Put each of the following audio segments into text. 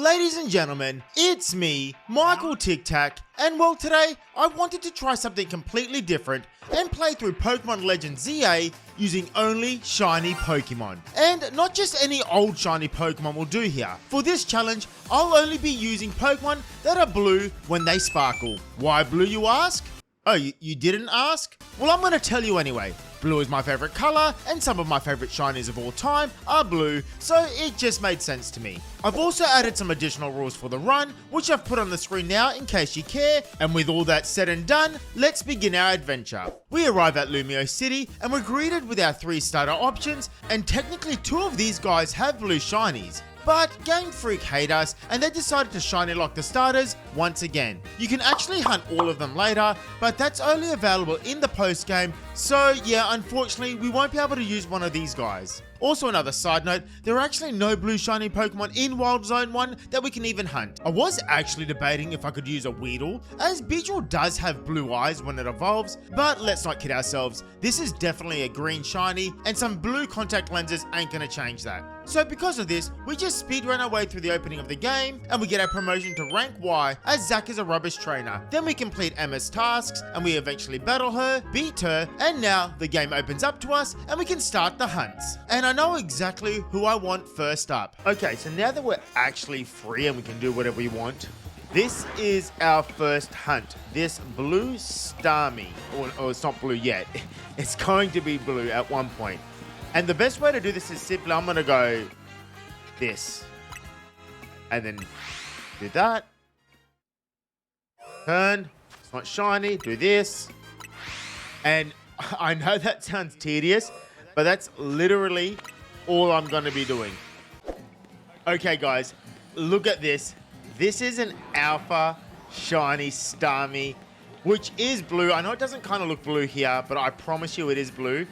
Ladies and gentlemen, it's me, Michael Tic Tac, and well today I wanted to try something completely different and play through Pokemon Legends ZA using only shiny Pokemon. And not just any old shiny Pokemon will do here. For this challenge, I'll only be using Pokemon that are blue when they sparkle. Why blue, you ask? Oh, you didn't ask? Well, I'm going to tell you anyway. Blue is my favorite color, and some of my favorite shinies of all time are blue, so it just made sense to me. I've also added some additional rules for the run, which I've put on the screen now in case you care, and with all that said and done, let's begin our adventure. We arrive at Lumio City, and we're greeted with our 3 starter options, and technically 2 of these guys have blue shinies. But Game Freak hate us and they decided to shiny lock the starters once again. You can actually hunt all of them later, but that's only available in the post game, so yeah, unfortunately we won't be able to use one of these guys. Also, another side note, there are actually no blue shiny Pokemon in Wild Zone 1 that we can even hunt. I was actually debating if I could use a Weedle, as Beedrill does have blue eyes when it evolves, but let's not kid ourselves, this is definitely a green shiny, and some blue contact lenses ain't gonna change that. So because of this, we just speedrun our way through the opening of the game, and we get our promotion to rank Y as Zack is a rubbish trainer. Then we complete Emma's tasks, and we eventually battle her, beat her, and now the game opens up to us, and we can start the hunts. And I know exactly who I want first up. Okay, so now that we're actually free and we can do whatever we want, this is our first hunt. This blue Starmie, or it's not blue yet, it's going to be blue at one point. And the best way to do this is simply, I'm gonna go this, and then do that, turn, it's not shiny, do this, and I know that sounds tedious, but that's literally all I'm gonna be doing. Okay guys, look at this. This is an alpha shiny Starmie, which is blue. I know it doesn't kind of look blue here, but I promise you it is blue.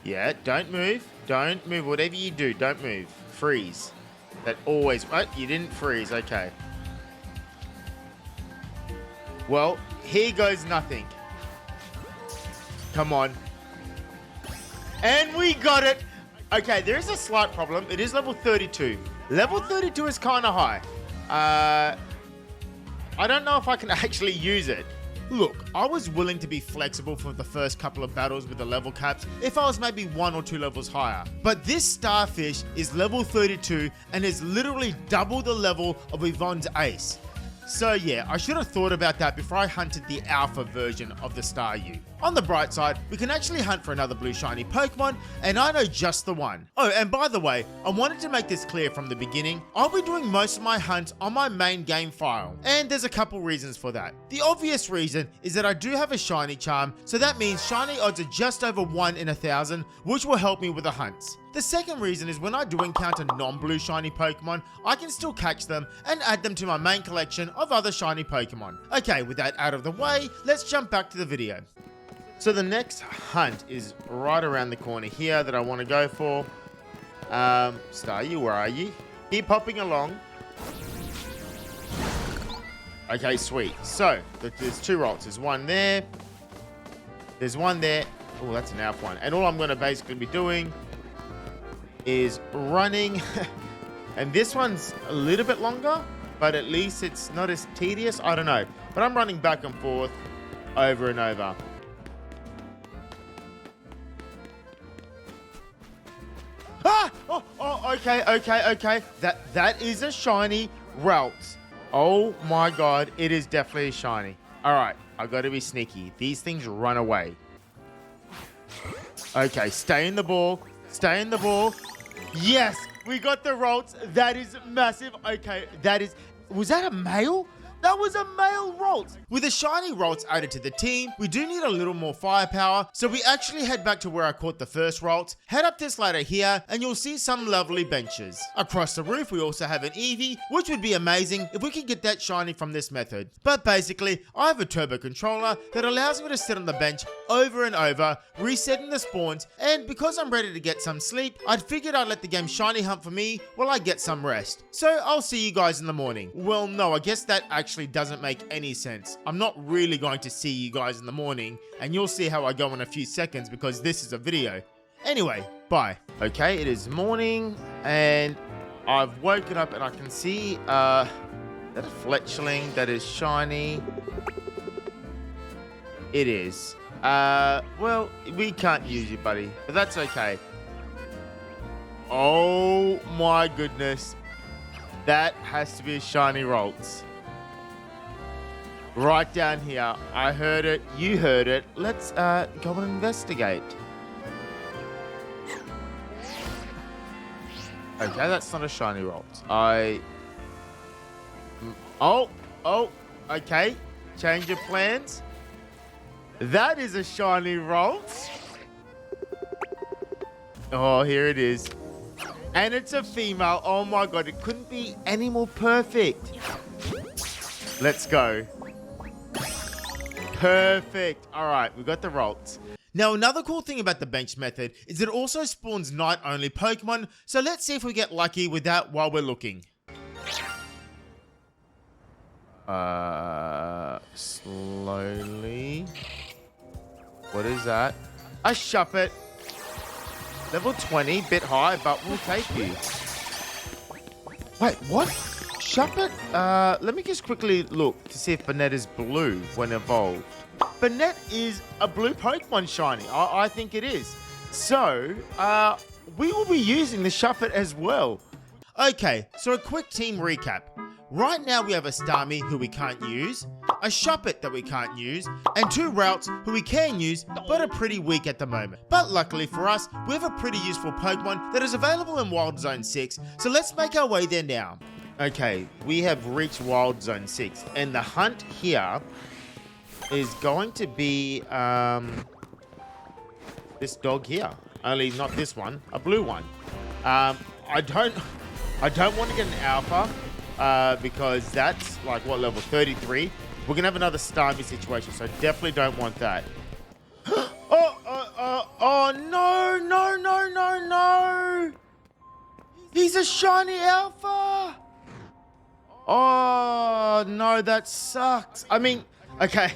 Yeah, don't move, whatever you do, don't move, freeze. That always, oh, you didn't freeze, okay. Well, here goes nothing. Come on. And we got it. Okay, there is a slight problem. It is level 32. Level 32 is kind of high. I don't know if I can actually use it. Look, I was willing to be flexible for the first couple of battles with the level caps if I was maybe 1 or 2 levels higher. But this starfish is level 32 and is literally double the level of Yvonne's ace. So yeah, I should have thought about that before I hunted the alpha version of the Staryu. On the bright side, we can actually hunt for another blue shiny Pokemon, and I know just the one. Oh, and by the way, I wanted to make this clear from the beginning, I'll be doing most of my hunts on my main game file, and there's a couple reasons for that. The obvious reason is that I do have a shiny charm, so that means shiny odds are just over 1 in 1,000, which will help me with the hunts. The second reason is when I do encounter non-blue shiny Pokemon, I can still catch them and add them to my main collection of other shiny Pokemon. Okay, with that out of the way, let's jump back to the video. So the next hunt is right around the corner here that I want to go for. Staryu, where are you? Keep popping along. Okay, sweet. So, there's 2 rolls. There's one there. There's one there. Oh, that's an alpha one. And all I'm going to basically be doing is running. And this one's a little bit longer, but at least it's not as tedious. I don't know. But I'm running back and forth over and over. Ah! Oh, okay. That is a shiny Ralts. Oh my god, it is definitely a shiny. Alright, I gotta be sneaky. These things run away. Okay, stay in the ball. Stay in the ball. Yes, we got the Ralts. That is massive. Okay, was that a male? That was a male Ralts. With a shiny Ralts added to the team, we do need a little more firepower, so we actually head back to where I caught the first Ralts, head up this ladder here, and you'll see some lovely benches. Across the roof, we also have an Eevee, which would be amazing if we could get that shiny from this method. But basically, I have a turbo controller that allows me to sit on the bench over and over, resetting the spawns, and because I'm ready to get some sleep, I'd figured I'd let the game shiny hunt for me while I get some rest. So I'll see you guys in the morning. Well, no, I guess that actually doesn't make any sense. I'm not really going to see you guys in the morning, and you'll see how I go in a few seconds because this is a video. Anyway, bye. Okay, it is morning, and I've woken up and I can see that a Fletchling that is shiny. It is. Well, we can't use you, buddy, but that's okay. Oh my goodness. That has to be a shiny Ralts. Right down here. I heard it. You heard it. Let's go and investigate. Okay, that's not a shiny Ralts. Oh, okay. Change your plans. That is a shiny Ralts. Oh, here it is. And it's a female. Oh my god, it couldn't be any more perfect. Let's go. Perfect. All right, we got the Ralts. Now, another cool thing about the bench method is it also spawns night-only Pokemon, so let's see if we get lucky with that while we're looking. Slowly. What is that? A Shuppet. Level 20, bit high, but we'll take you. Wait, what? Shuppet? Let me just quickly look to see if Banette is blue when evolved. Banette is a blue Pokemon shiny. I think it is. So, we will be using the Shuppet as well. Okay, so a quick team recap. Right now we have a Starmie who we can't use, a Shuppet that we can't use, and 2 Ralts who we can use but are pretty weak at the moment. But luckily for us, we have a pretty useful Pokemon that is available in Wild Zone 6, so let's make our way there now. Okay, we have reached Wild Zone 6, and the hunt here is going to be this dog here. Only not this one, a blue one. I don't want to get an alpha. Because that's like what, level 33. We're gonna have another Starmie situation, so definitely don't want that. Oh no! He's a shiny alpha. Oh no, that sucks. I mean, okay,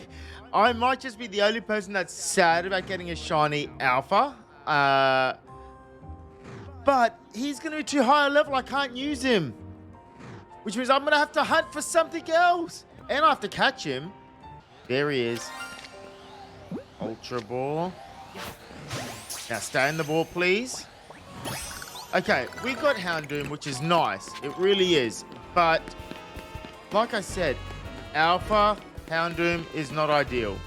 I might just be the only person that's sad about getting a shiny alpha. But he's gonna be too high a level. I can't use him. Which means I'm going to have to hunt for something else. And I have to catch him. There he is. Ultra Ball. Now stay in the ball, please. Okay, we got Houndoom, which is nice. It really is. But, like I said, Alpha Houndoom is not ideal.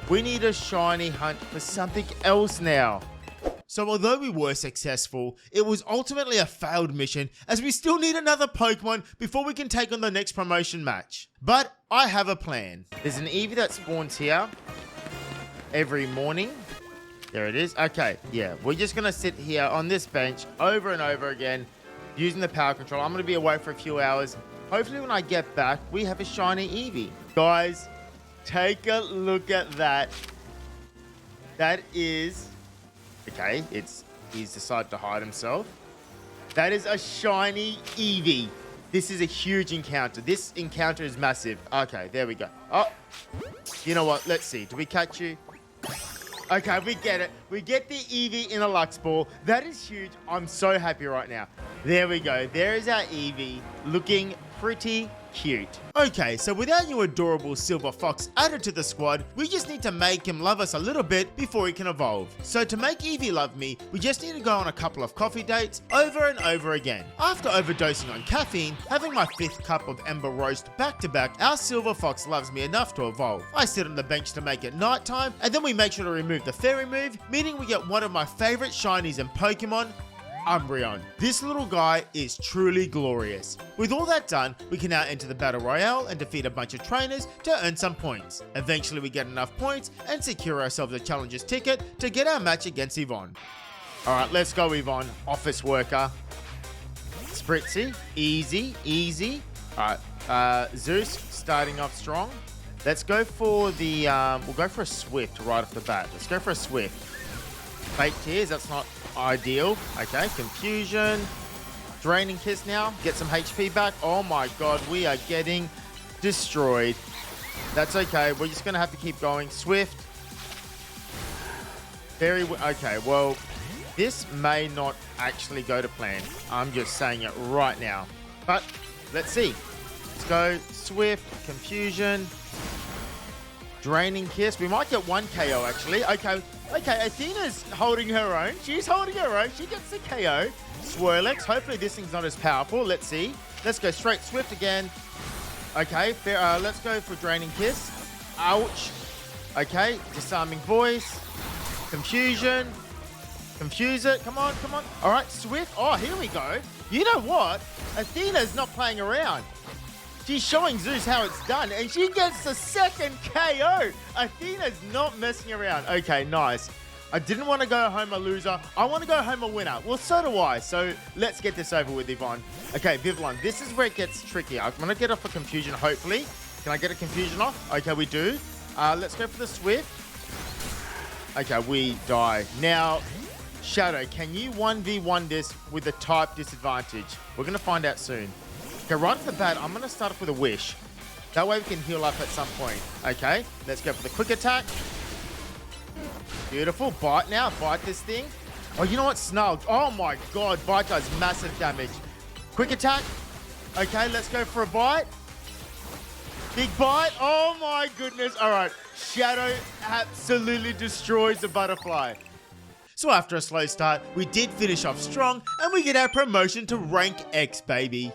We need a shiny hunt for something else now. So although we were successful, it was ultimately a failed mission as we still need another Pokemon before we can take on the next promotion match. But I have a plan. There's an Eevee that spawns here every morning. There it is. Okay, yeah, we're just going to sit here on this bench over and over again using the power control. I'm going to be away for a few hours. Hopefully when I get back, we have a shiny Eevee. Guys, take a look at that. That is... Okay, he's decided to hide himself. That is a shiny Eevee. This is a huge encounter. This encounter is massive. Okay, there we go. Oh, you know what? Let's see. Do we catch you? Okay, we get it. We get the Eevee in a Lux Ball. That is huge. I'm so happy right now. There we go. There is our Eevee looking pretty cute. Okay, so with our new adorable silver fox added to the squad, we just need to make him love us a little bit before he can evolve. So to make Eevee love me, we just need to go on a couple of coffee dates over and over again. After overdosing on caffeine, having my 5th cup of Ember Roast back to back, our silver fox loves me enough to evolve. I sit on the bench to make it nighttime, and then we make sure to remove the fairy move, meaning we get one of my favorite shinies in Pokemon, Umbreon. This little guy is truly glorious. With all that done, we can now enter the Battle Royale and defeat a bunch of trainers to earn some points. Eventually we get enough points and secure ourselves a challenger's ticket to get our match against Yvonne. Alright, let's go Yvonne. Office worker. Spritzy. Easy. Alright, Zeus starting off strong. Let's go for the, we'll go for a Swift right off the bat. Let's go for a Swift. Fake Tears, that's not ideal. Okay, Confusion. Draining Kiss now. Get some HP back. Oh my god, we are getting destroyed. That's okay. We're just going to have to keep going. Swift. Okay, well, This may not actually go to plan. I'm just saying it right now. But let's see. Let's go Swift, Confusion, Draining Kiss. We might get one KO actually. Okay, Athena's holding her own. She's holding her own. She gets the KO. Swirlex. Hopefully this thing's not as powerful. Let's see. Let's go straight Swift again. Okay, fair, let's go for Draining Kiss. Ouch. Okay, Disarming Voice. Confusion. Confuse it. Come on, come on. All right, Swift. Oh, here we go. You know what? Athena's not playing around. She's showing Zeus how it's done, and she gets the second KO. Athena's not messing around. Okay, nice. I didn't want to go home a loser. I want to go home a winner. Well, so do I. So let's get this over with, Yvonne. Okay, Vivillon, this is where it gets tricky. I'm going to get off a Confusion, hopefully. Can I get a Confusion off? Okay, we do. Let's go for the Swift. Okay, we die. Now, Shadow, can you 1v1 this with a type disadvantage? We're going to find out soon. Okay, right off the bat, I'm going to start off with a Wish. That way we can heal up at some point. Okay, let's go for the Quick Attack. Beautiful. Bite now. Bite this thing. Oh, you know what? Snarl. Oh my god. Bite does massive damage. Quick Attack. Okay, let's go for a bite. Big bite. Oh my goodness. All right. Shadow absolutely destroys the butterfly. So after a slow start, we did finish off strong and we get our promotion to rank X, baby.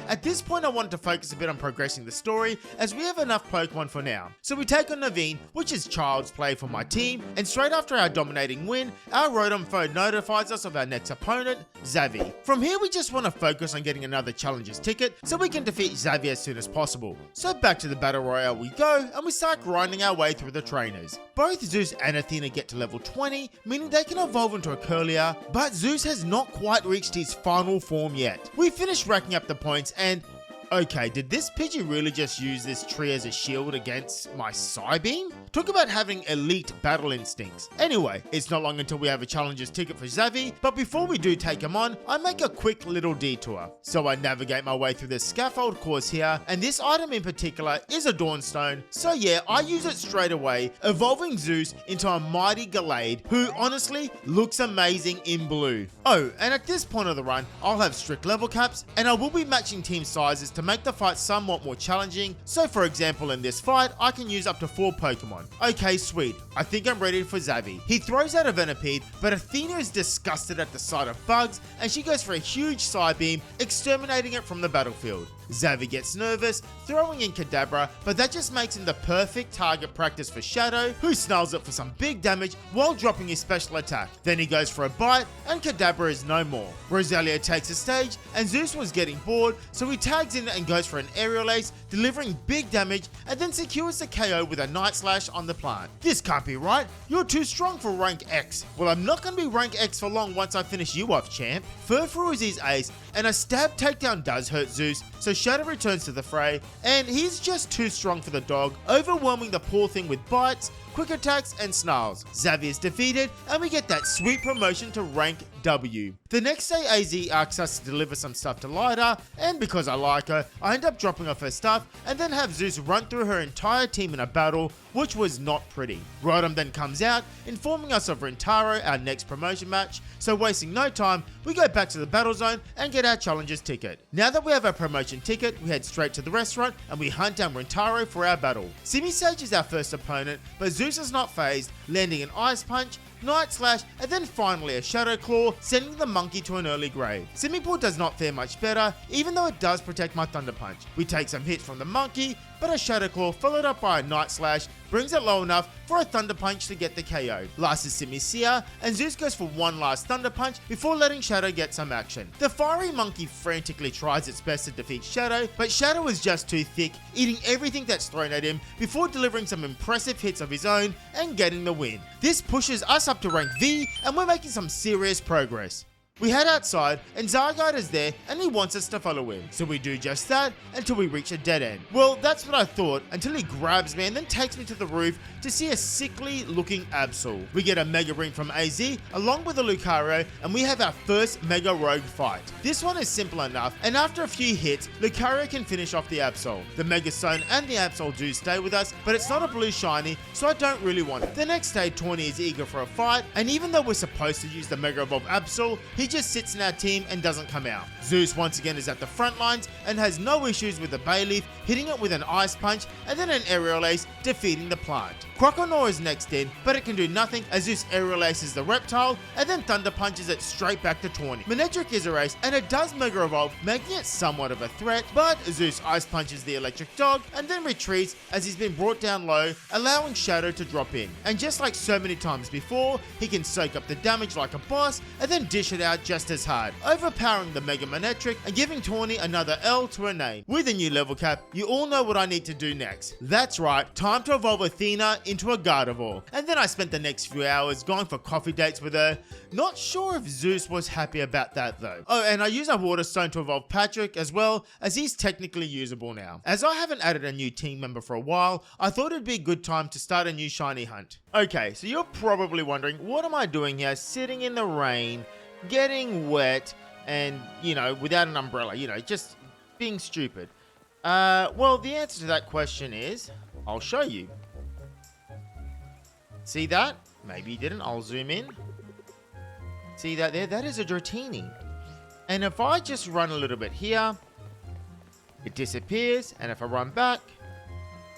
At this point I wanted to focus a bit on progressing the story as we have enough Pokemon for now. So we take on Naveen, which is Child's Play for my team, and straight after our dominating win, our Rotom phone notifies us of our next opponent, Xavi. From here we just want to focus on getting another Challenger's ticket so we can defeat Xavi as soon as possible. So back to the Battle Royale we go and we start grinding our way through the trainers. Both Zeus and Athena get to level 20, meaning they can evolve into a Curlier, but Zeus has not quite reached his final form yet. We finish racking up the points and okay, did this Pidgey really just use this tree as a shield against my Psybeam? Talk about having elite battle instincts. Anyway, it's not long until we have a Challenger's ticket for Xavi, but before we do take him on, I make a quick little detour. So I navigate my way through the scaffold course here, and this item in particular is a Dawnstone, so yeah, I use it straight away, evolving Zeus into a mighty Gallade, who honestly looks amazing in blue. Oh, and at this point of the run, I'll have strict level caps, and I will be matching team sizes to make the fight somewhat more challenging. So for example, in this fight, I can use up to 4 Pokemon. Okay, sweet. I think I'm ready for Xavi. He throws out a Venipede, but Athena is disgusted at the sight of bugs, and she goes for a huge Psybeam, exterminating it from the battlefield. Xavi gets nervous, throwing in Kadabra, but that just makes him the perfect target practice for Shadow, who snarls it for some big damage while dropping his special attack. Then he goes for a bite, and Kadabra is no more. Rosalia takes the stage, and Zeus was getting bored, so he tags in and goes for an Aerial Ace, delivering big damage, and then secures the KO with a Night Slash on the plant. This can't be right. You're too strong for rank X. Well, I'm not going to be rank X for long once I finish you off, champ. Furfrou is his ace, and a stab takedown does hurt Zeus, so Shadow returns to the fray, and he's just too strong for the dog, overwhelming the poor thing with bites, quick attacks, and snarls. Xavi is defeated, and we get that sweet promotion to rank W. The next day, AZ asks us to deliver some stuff to Lida, and because I like her, I end up dropping off her stuff, and then have Zeus run through her entire team in a battle, which was not pretty. Rotom then comes out, informing us of Rintaro, our next promotion match, so wasting no time, we go back to the battle zone and get our Challenger's ticket. Now that we have our promotion ticket, we head straight to the restaurant and we hunt down Rintaro for our battle. Simisage is our first opponent, but Zeus is not phased, landing an Ice Punch, Night Slash, and then finally a Shadow Claw, sending the monkey to an early grave. Simipour does not fare much better, even though it does protect my Thunder Punch. We take some hits from the monkey, but a Shadow Claw followed up by a Night Slash brings it low enough for a Thunder Punch to get the KO. Last is Simisear, and Zeus goes for one last Thunder Punch before letting Shadow get some action. The fiery monkey frantically tries its best to defeat Shadow, but Shadow is just too thick, eating everything that's thrown at him before delivering some impressive hits of his own and getting the win. This pushes us up to rank V, and we're making some serious progress. We head outside and Zygarde is there and he wants us to follow him. So we do just that until we reach a dead end. Well, that's what I thought until he grabs me and then takes me to the roof to see a sickly looking Absol. We get a Mega Ring from AZ along with a Lucario and we have our first Mega Rogue fight. This one is simple enough and after a few hits, Lucario can finish off the Absol. The Mega Stone and the Absol do stay with us, but it's not a blue shiny, so I don't really want it. The next day, Tawny is eager for a fight, and even though we're supposed to use the Mega Evolve Absol, he just sits in our team and doesn't come out. Zeus once again is at the front lines and has no issues with the Bayleaf, hitting it with an Ice Punch and then an Aerial Ace, defeating the plant. Croconaw is next in, but it can do nothing as Zeus Aerial Aces the Reptile and then Thunder Punches it straight back to Tawny. Manectric is erased and it does Mega Evolve, making it somewhat of a threat, but Zeus Ice Punches the Electric Dog and then retreats as he's been brought down low, allowing Shadow to drop in. And just like so many times before, he can soak up the damage like a boss and then dish it out just as hard, overpowering the Mega Manectric and giving Tawny another L to her name. With a new level cap, you all know what I need to do next. That's right, time to evolve Athena into a Gardevoir. And then I spent the next few hours going for coffee dates with her. Not sure if Zeus was happy about that though. Oh, and I use a Water Stone to evolve Patrick as well, as he's technically usable now. As I haven't added a new team member for a while, I thought it'd be a good time to start a new shiny hunt. Okay, so you're probably wondering, what am I doing here, sitting in the rain, getting wet, and, you know, without an umbrella, you know, just being stupid? Well, the answer to that question is, I'll show you. See that? Maybe you didn't. I'll zoom in. See that there? That is a Dratini. And if I just run a little bit here, it disappears. And if I run back,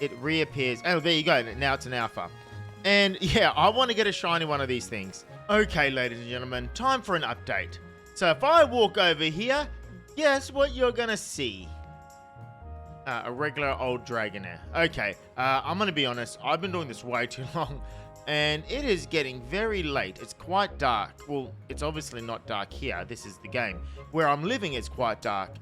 it reappears. Oh, there you go. Now it's an alpha. And yeah, I want to get a shiny one of these things. Okay, ladies and gentlemen, time for an update. So if I walk over here, guess what you're going to see? A regular old Dragonair. Okay, I'm going to be honest. I've been doing this way too long. And it is getting very late. It's quite dark. Well, it's obviously not dark here. This is the game. Where I'm living is quite dark.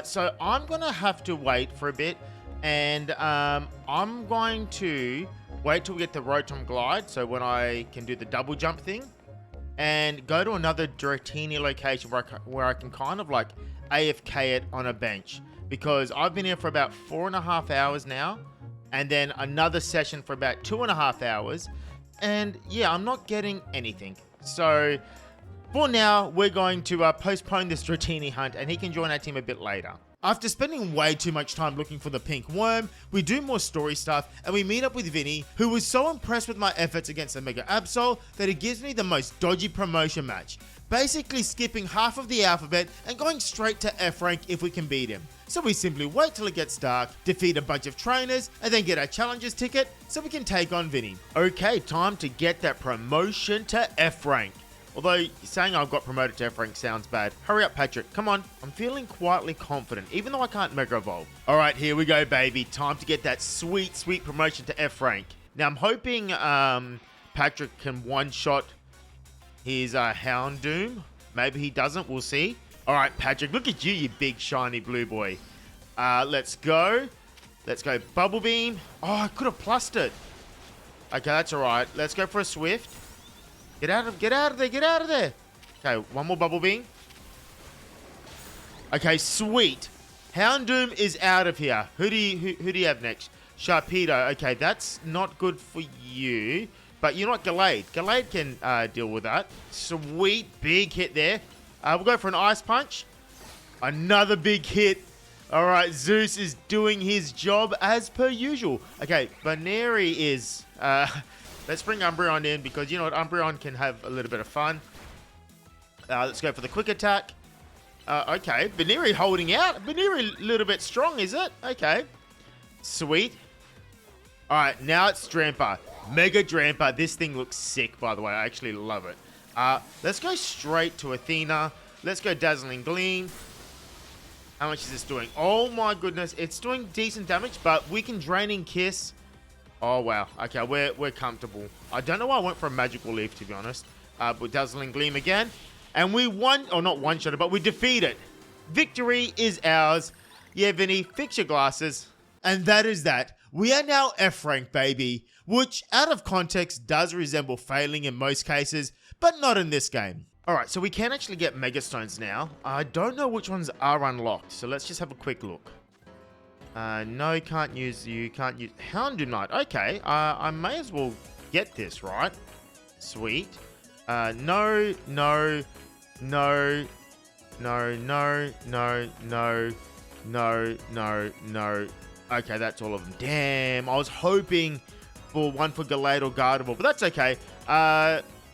So I'm going to have to wait for a bit. And I'm going to wait till we get the Rotom Glide. So when I can do the double jump thing. And go to another Dratini location where I can kind of like AFK it on a bench. Because I've been here for about 4.5 hours now. And then another session for about 2.5 hours. And yeah, I'm not getting anything. So for now, we're going to postpone this Dratini hunt and he can join our team a bit later. After spending way too much time looking for the pink worm, we do more story stuff and we meet up with Vinny, who was so impressed with my efforts against the Mega Absol that he gives me the most dodgy promotion match. Basically skipping half of the alphabet and going straight to F rank if we can beat him. So we simply wait till it gets dark, defeat a bunch of trainers, and then get our challenges ticket so we can take on Vinny. Okay, time to get that promotion to F rank. Although saying I've got promoted to F rank sounds bad. Hurry up, Patrick. Come on. I'm feeling quietly confident, even though I can't Mega Evolve. Alright, here we go, baby. Time to get that sweet, sweet promotion to F rank. Now, I'm hoping Patrick can one-shot his Houndoom. Maybe he doesn't. We'll see. Alright, Patrick. Look at you, you big, shiny blue boy. Let's go. Let's go Bubble Beam. Oh, I could have plussed it. Okay, that's alright. Let's go for a Swift. Get out of there, get out of there. Okay, one more Bubble Beam. Okay, sweet. Houndoom is out of here. Who do you have next? Sharpedo. Okay, that's not good for you. But you know what, Gallade. Gallade can deal with that. Sweet, big hit there. We'll go for an Ice Punch. Another big hit. All right, Zeus is doing his job as per usual. Okay, Baneri is... let's bring Umbreon in because, you know what, Umbreon can have a little bit of fun. Let's go for the Quick Attack. Okay, Baneri holding out. Baneri a little bit strong, is it? Okay. Sweet. All right, now it's Drampa. Mega Drampa. This thing looks sick, by the way. I actually love it. Let's go straight to Athena. Let's go Dazzling Gleam. How much is this doing? Oh my goodness. It's doing decent damage, but we can Draining Kiss. Oh wow. Okay, we're comfortable. I don't know why I went for a Magical Leaf, to be honest. But Dazzling Gleam again. And we won, or not one-shot, but we defeat it. Victory is ours. Yeah, Vinny, fix your glasses. And that is that. We are now F rank, baby. Which, out of context, does resemble failing in most cases, but not in this game. Alright, so we can actually get Mega Stones now. I don't know which ones are unlocked, so let's just have a quick look. No, can't use you, can't use... Houndoom Knight, okay. I may as well get this, right? Sweet. No. Okay, that's all of them. Damn, I was hoping for one for Gallade or Gardevoir, but that's okay.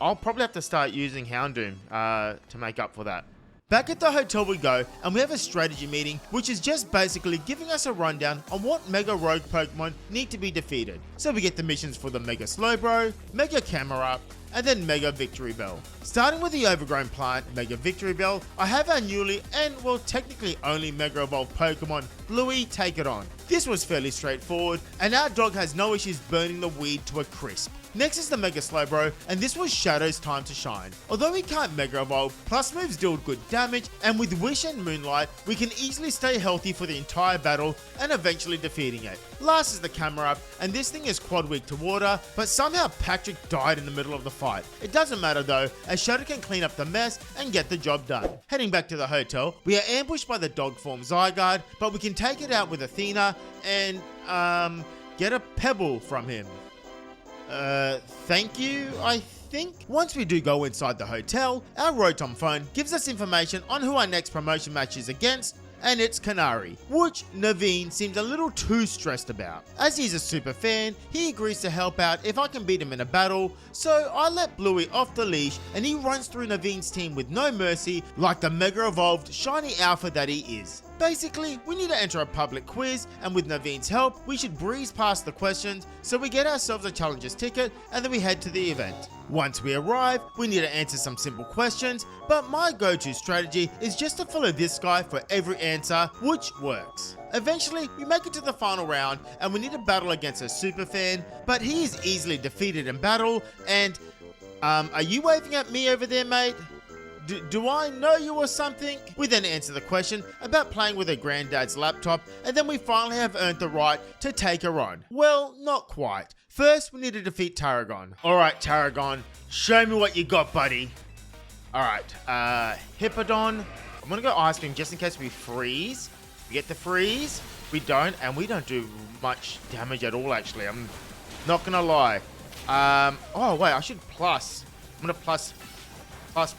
I'll probably have to start using Houndoom to make up for that. Back at the hotel we go, and we have a strategy meeting, which is just basically giving us a rundown on what Mega Rogue Pokemon need to be defeated. So we get the missions for the Mega Slowbro, Mega Camerupt, and then Mega Victory Bell. Starting with the overgrown plant, Mega Victory Bell, I have our newly and, well, technically only Mega Evolved Pokemon, Bluey, take it on. This was fairly straightforward, and our dog has no issues burning the weed to a crisp. Next is the Mega Slowbro, and this was Shadow's time to shine. Although he can't Mega Evolve, plus moves deal good damage, and with Wish and Moonlight, we can easily stay healthy for the entire battle and eventually defeating it. Last is the Camerupt, and this thing is quad weak to water, but somehow Patrick died in the middle of the fight. It doesn't matter though, as Shadow can clean up the mess and get the job done. Heading back to the hotel, we are ambushed by the dog form Zygarde, but we can take it out with Athena and, get a pebble from him. Thank you, I think. Once we do go inside the hotel, our Rotom phone gives us information on who our next promotion match is against, and it's Canary, which Naveen seems a little too stressed about. As he's a super fan, he agrees to help out if I can beat him in a battle, so I let Bluey off the leash and he runs through Naveen's team with no mercy like the Mega Evolved Shiny Alpha that he is. Basically, we need to enter a public quiz, and with Naveen's help, we should breeze past the questions so we get ourselves a challenger's ticket and then we head to the event. Once we arrive, we need to answer some simple questions, but my go-to strategy is just to follow this guy for every answer, which works. Eventually, we make it to the final round, and we need to battle against a super fan, but he is easily defeated in battle, and, are you waving at me over there, mate? Do I know you or something? We then answer the question about playing with her granddad's laptop, and then we finally have earned the right to take her on. Well, not quite. First, we need to defeat Tarragon. Alright, Tarragon, show me what you got, buddy. Alright, Hippodon. I'm gonna go Ice Beam just in case we freeze. We get the freeze. We don't, and we don't do much damage at all, actually. I'm not gonna lie. Oh, wait, I should plus. I'm gonna plus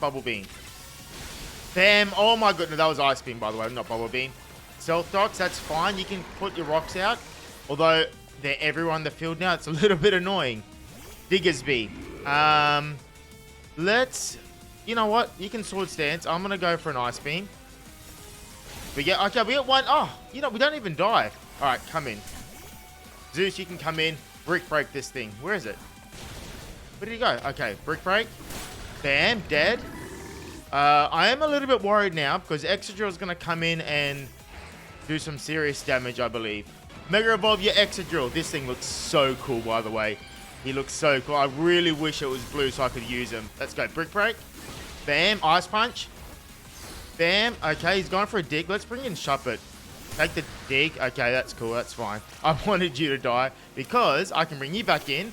Bubble Beam. Bam. Oh my goodness, that was Ice Beam, by the way, not Bubble Beam. Stealth Dogs, that's fine. You can put your rocks out. Although they're everywhere on the field now, it's a little bit annoying. Diggersby. You know what? You can Sword Stance. I'm gonna go for an Ice Beam. We get one. Oh, you know, we don't even die. Alright, come in. Zeus, you can come in. Brick Break this thing. Where is it? Where did he go? Okay, Brick Break. Bam, dead. I am a little bit worried now because Excadrill is going to come in and do some serious damage, I believe. Mega Evolve your Excadrill. This thing looks so cool, by the way. He looks so cool. I really wish it was blue so I could use him. Let's go. Brick Break. Bam. Ice Punch. Bam. Okay, he's going for a dig. Let's bring in Shuppet. Take the dig. Okay, that's cool. That's fine. I wanted you to die because I can bring you back in.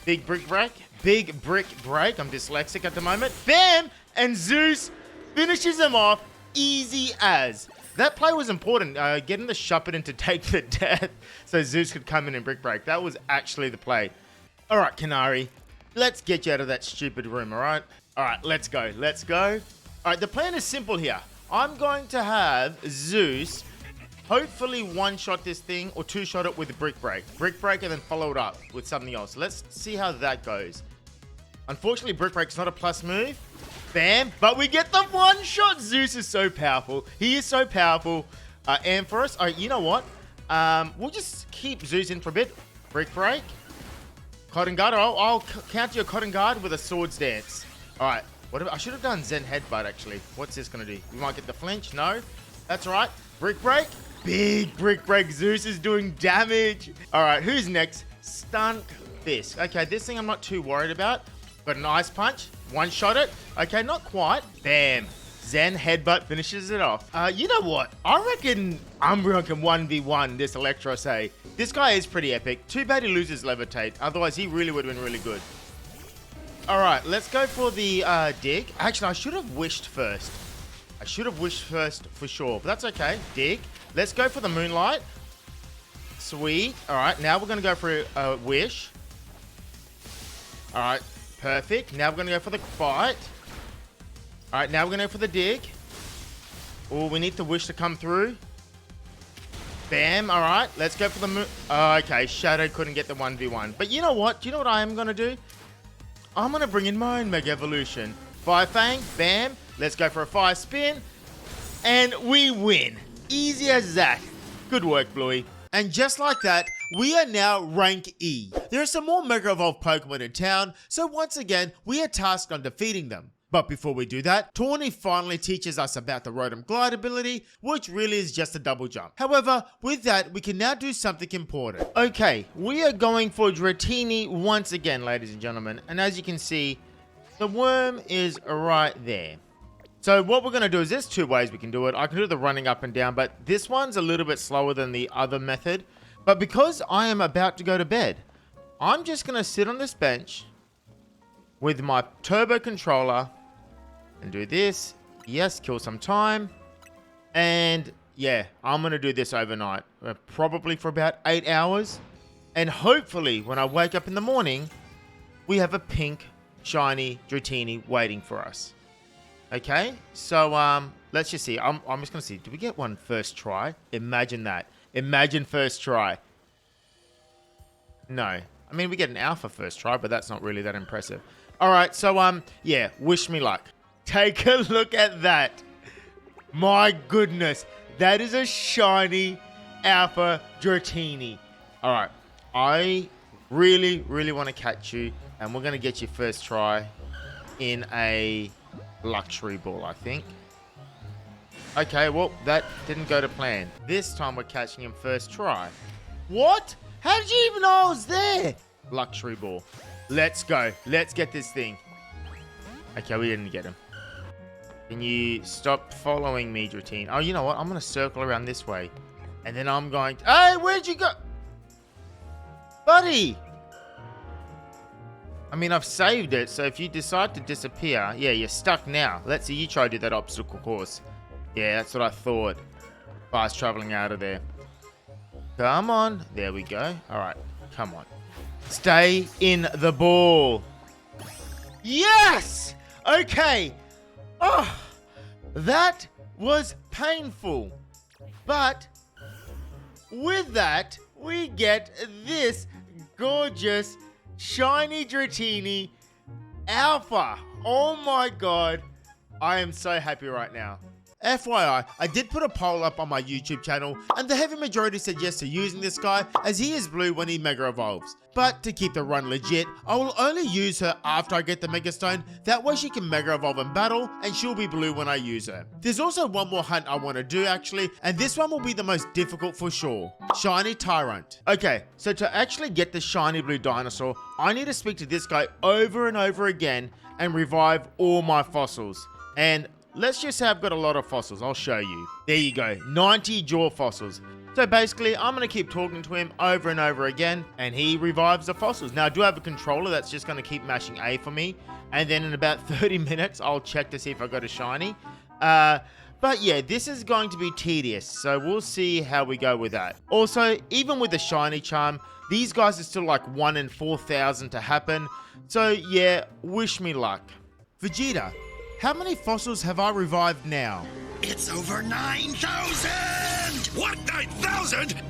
Big Brick Break. Big Brick Break. I'm dyslexic at the moment. Bam! And Zeus finishes him off easy as. That play was important. Getting the Shuppet in to take the death so Zeus could come in and Brick Break. That was actually the play. Alright, Canary. Let's get you out of that stupid room, alright? Alright, let's go. Let's go. Alright, the plan is simple here. I'm going to have Zeus hopefully one-shot this thing or two-shot it with a Brick Break. Brick Break and then follow it up with something else. Let's see how that goes. Unfortunately, Brick Break's not a plus move. Bam. But we get the one-shot. Zeus is so powerful. He is so powerful. Ampharos. Alright, you know what? We'll just keep Zeus in for a bit. Brick Break. Cotton Guard. I'll counter your Cotton Guard with a Swords Dance. Alright. I should have done Zen Headbutt, actually. What's this going to do? We might get the flinch. No. That's right. Brick Break. Big Brick Break. Zeus is doing damage. Alright, who's next? Stunk Fisk. Okay, this thing I'm not too worried about. Got an Ice Punch. One-shot it. Okay, not quite. Bam. Zen Headbutt finishes it off. You know what? I reckon Umbreon can 1v1 this Electros, hey. This guy is pretty epic. Too bad he loses Levitate. Otherwise, he really would have been really good. All right, let's go for the dig. Actually, I should have wished first. I should have wished first for sure, but that's okay. Dig. Let's go for the moonlight. Sweet. All right, now we're going to go for a wish. All right, perfect. Now we're going to go for the fight. All right, now we're going to go for the dig. Oh, we need the wish to come through. Bam. All right, let's go for the moon. Oh, okay, Shadow couldn't get the 1v1. But you know what? Do you know what I am going to do? I'm going to bring in my own Mega Evolution. Fire Fang. Bam. Let's go for a fire spin. And we win. Easy as that. Good work, Bluey. And just like that, we are now rank E. There are some more Mega Evolved Pokemon in town, so once again, we are tasked on defeating them. But before we do that, Tawny finally teaches us about the Rotom Glide ability, which really is just a double jump. However, with that, we can now do something important. Okay, we are going for Dratini once again, ladies and gentlemen. And as you can see, the worm is right there. So what we're going to do is there's two ways we can do it. I can do the running up and down, but this one's a little bit slower than the other method. But because I am about to go to bed, I'm just going to sit on this bench with my turbo controller and do this. Yes, kill some time. And yeah, I'm going to do this overnight, probably for about 8 hours. And hopefully when I wake up in the morning, we have a pink, shiny Dratini waiting for us. Okay, so let's just see. I'm just going to see. Did we get one first try? Imagine that. Imagine first try. No. I mean, we get an alpha first try, but that's not really that impressive. All right, so yeah, wish me luck. Take a look at that. My goodness. That is a shiny alpha Dratini. All right, I really, really want to catch you, and we're going to get you first try in a luxury ball, I think. Okay, well, that didn't go to plan. This time we're catching him first try. What? How did you even know I was there? Luxury ball. Let's go. Let's get this thing. Okay, we didn't get him. Can you stop following me, Dratini? Oh, you know what? I'm going to circle around this way. And then I'm going to... Hey, where'd you go? Buddy! I mean, I've saved it, so if you decide to disappear, yeah, you're stuck now. Let's see, you try to do that obstacle course. Yeah, that's what I thought. Fast traveling out of there. Come on. There we go. All right, come on. Stay in the ball. Yes! Okay. Oh, that was painful. But with that, we get this gorgeous shiny Dratini alpha. Oh my god. I am so happy right now. FYI, I did put a poll up on my YouTube channel, and the heavy majority said yes to using this guy, as he is blue when he Mega Evolves. But to keep the run legit, I will only use her after I get the Mega Stone, that way she can Mega Evolve in battle, and she'll be blue when I use her. There's also one more hunt I want to do actually, and this one will be the most difficult for sure. Shiny Tyrant. Okay, so to actually get the shiny blue dinosaur, I need to speak to this guy over and over again, and revive all my fossils. And let's just say I've got a lot of fossils. I'll show you. There you go. 90 jaw fossils. So basically, I'm going to keep talking to him over and over again, and he revives the fossils. Now, I do have a controller that's just going to keep mashing A for me. And then in about 30 minutes, I'll check to see if I got a shiny. But yeah, this is going to be tedious. So we'll see how we go with that. Also, even with the shiny charm, these guys are still like 1 in 4,000 to happen. So yeah, wish me luck. Vegeta, how many fossils have I revived now? It's over 9,000! What, 9,000?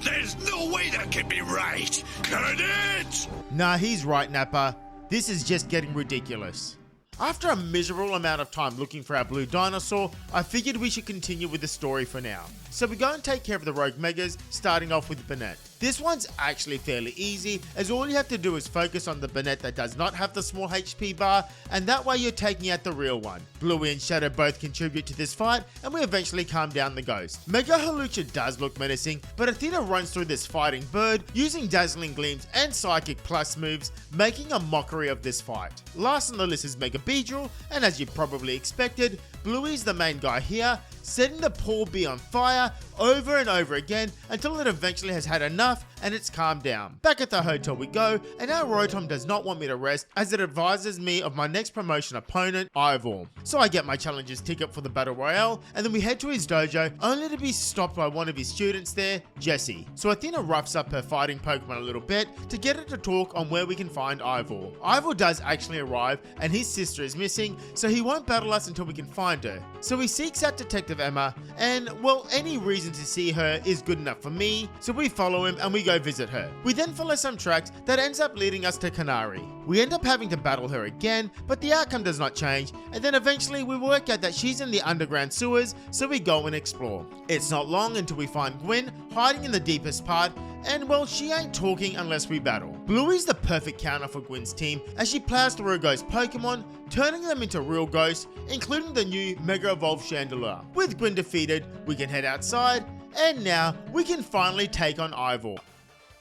There's no way that can be right. Cut it! Nah, he's right, Nappa. This is just getting ridiculous. After a miserable amount of time looking for our blue dinosaur, I figured we should continue with the story for now. So we go and take care of the rogue megas, starting off with Banette. This one's actually fairly easy, as all you have to do is focus on the Banette that does not have the small HP bar, and that way you're taking out the real one. Bluey and Shadow both contribute to this fight, and we eventually calm down the ghost. Mega Halucha does look menacing, but Athena runs through this fighting bird, using Dazzling Gleams and Psychic Plus moves, making a mockery of this fight. Last on the list is Mega Beedrill, and as you probably expected, Bluey's the main guy here, setting the poor bee on fire over and over again until it eventually has had enough enough and it's calmed down. Back at the hotel we go, and our Rotom does not want me to rest as it advises me of my next promotion opponent, Ivor. So I get my challenger's ticket for the Battle Royale, and then we head to his dojo only to be stopped by one of his students there, Jessie. So Athena roughs up her fighting Pokemon a little bit to get her to talk on where we can find Ivor. Ivor does actually arrive and his sister is missing, so he won't battle us until we can find her. So he seeks out Detective Emma, and well, any reason to see her is good enough for me, so we follow him and we go visit her. We then follow some tracks that ends up leading us to Canary. We end up having to battle her again, but the outcome does not change, and then eventually we work out that she's in the underground sewers, so we go and explore. It's not long until we find Gwen hiding in the deepest part, and well, she ain't talking unless we battle. Bluey's the perfect counter for Gwen's team as she plows through her ghost Pokemon, turning them into real ghosts, including the new Mega Evolved Chandelure. With Gwen defeated, we can head outside, and now we can finally take on Ivor.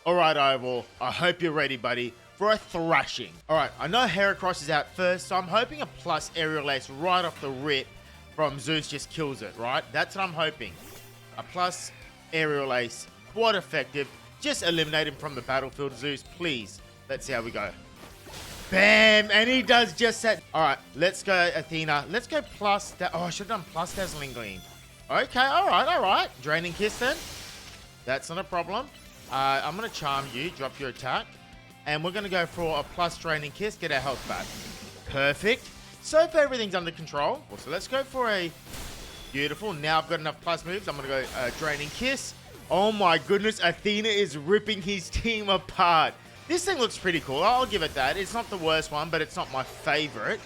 Alright Ivor, I hope you're ready buddy for a thrashing. Alright, I know Heracross is out first, so I'm hoping a plus aerial ace right off the rip from Zeus just kills it, right? That's what I'm hoping. A plus aerial ace, quite effective. Just eliminate him from the battlefield, Zeus, please. Let's see how we go. Bam! And he does just that. Alright, let's go Athena. Let's go plus that. Oh, I should have done plus Dazzling Gleam. Okay, alright. Draining Kiss then. That's not a problem. I'm going to charm you, drop your attack. And we're going to go for a plus Draining Kiss, get our health back. Perfect. So far everything's under control. So let's go for a beautiful. Now I've got enough plus moves. I'm going to go Draining Kiss. Oh my goodness, Athena is ripping his team apart. This thing looks pretty cool. I'll give it that. It's not the worst one, but it's not my favorite.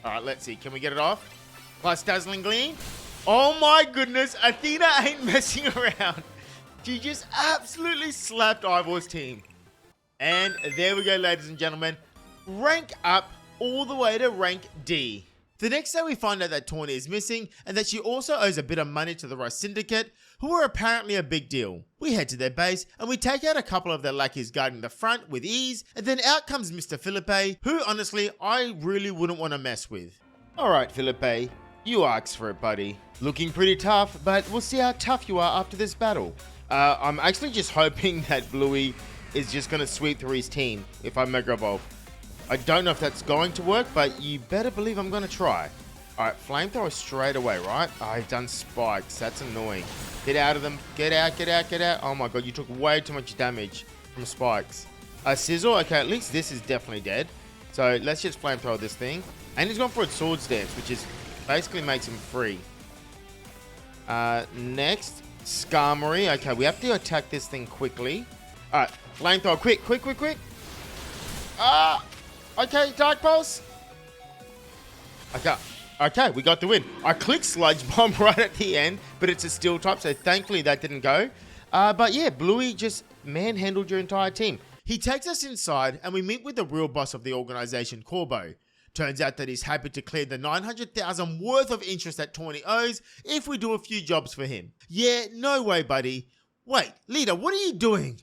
Alright, let's see. Can we get it off? Plus Dazzling Gleam. Oh my goodness, Athena ain't messing around. She just absolutely slapped Ivor's team. And there we go, ladies and gentlemen. Rank up all the way to rank D. The next day we find out that Tawny is missing and that she also owes a bit of money to the Rush Syndicate, who are apparently a big deal. We head to their base and we take out a couple of their lackeys guarding the front with ease, and then out comes Mr. Philippe, who honestly I really wouldn't want to mess with. Alright Philippe, you asked for it buddy. Looking pretty tough, but we'll see how tough you are after this battle. I'm actually just hoping that Bluey is just going to sweep through his team if I Mega Evolve. I don't know if that's going to work, but you better believe I'm going to try. Alright, Flamethrower straight away, right? I've done spikes. That's annoying. Get out of them. Get out, get out, get out. Oh my god, you took way too much damage from spikes. Sizzle. Okay, at least this is definitely dead. So let's just Flamethrower this thing. And he's gone for a Swords Dance, which is basically makes him free. Next, Skarmory. Okay, we have to attack this thing quickly. Alright, Flamethrower. Quick, quick, quick, quick. Okay, Dark Pulse. Okay, we got the win. I clicked Sludge Bomb right at the end, but it's a Steel type, so thankfully that didn't go. But yeah, Bluey just manhandled your entire team. He takes us inside, and we meet with the real boss of the organization, Corbo. Turns out that he's happy to clear the 900,000 worth of interest that Tawny owes if we do a few jobs for him. Yeah, no way, buddy. Wait, leader, what are you doing?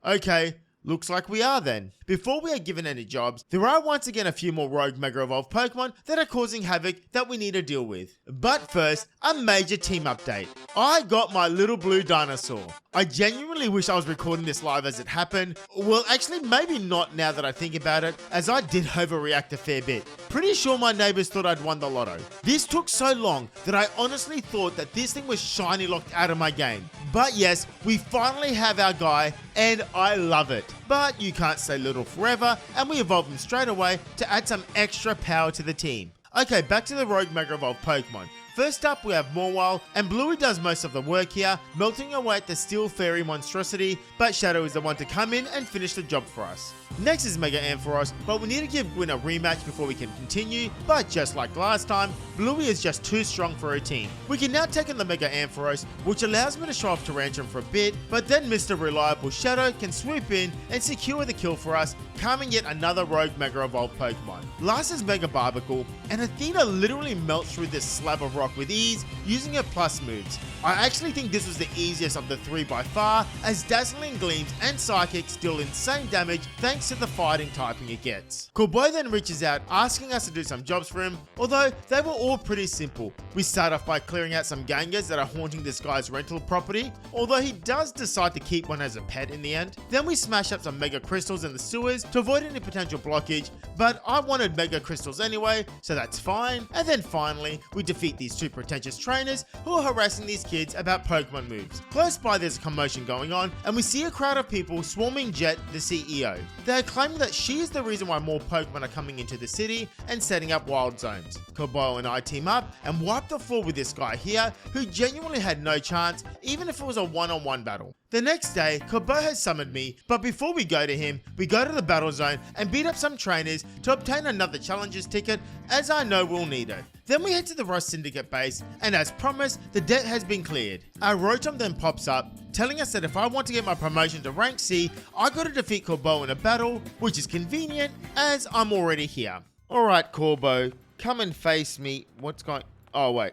Okay. Looks like we are then. Before we are given any jobs, there are once again a few more rogue Mega Evolved Pokemon that are causing havoc that we need to deal with. But first, a major team update. I got my little blue dinosaur. I genuinely wish I was recording this live as it happened. Well, actually maybe not now that I think about it, as I did overreact a fair bit. Pretty sure my neighbors thought I'd won the lotto. This took so long that I honestly thought that this thing was shiny locked out of my game. But yes, we finally have our guy, and I love it. But you can't stay little forever, and we evolve him straight away to add some extra power to the team. Okay, back to the rogue Mega Evolved Pokemon. First up, we have Mawile, and Bluey does most of the work here, melting away at the Steel Fairy monstrosity, but Shadow is the one to come in and finish the job for us. Next is Mega Ampharos, but we need to give Gwen a rematch before we can continue, but just like last time, Bluey is just too strong for her team. We can now take on the Mega Ampharos, which allows me to show off Tyrantrum for a bit, but then Mr. Reliable Shadow can swoop in and secure the kill for us, calming yet another rogue Mega Evolved Pokemon. Last is Mega Barbacle, and Athena literally melts through this slab of rock with ease using her plus moves. I actually think this was the easiest of the three by far, as Dazzling Gleams and Psychics deal insane damage thanks to the fighting typing it gets. Corbo then reaches out asking us to do some jobs for him, although they were all pretty simple. We start off by clearing out some Gangers that are haunting this guy's rental property, although he does decide to keep one as a pet in the end. Then we smash up some Mega Crystals in the sewers to avoid any potential blockage, but I wanted Mega Crystals anyway, so that's fine. And then finally, we defeat these two pretentious trainers who are harassing these kids about Pokemon moves. Close by there's a commotion going on, and we see a crowd of people swarming Jet, the CEO. They are claiming that she is the reason why more Pokemon are coming into the city and setting up wild zones. Corbo and I team up and wipe the floor with this guy here, who genuinely had no chance, even if it was a one-on-one battle. The next day, Corbo has summoned me, but before we go to him, we go to the battle zone and beat up some trainers to obtain another challenges ticket, as I know we'll need it. Then we head to the Rust Syndicate base, and as promised, the debt has been cleared. Our Rotom then pops up, telling us that if I want to get my promotion to rank C, I gotta defeat Corbo in a battle, which is convenient, as I'm already here. Alright Corbo, come and face me. What's going... Oh wait,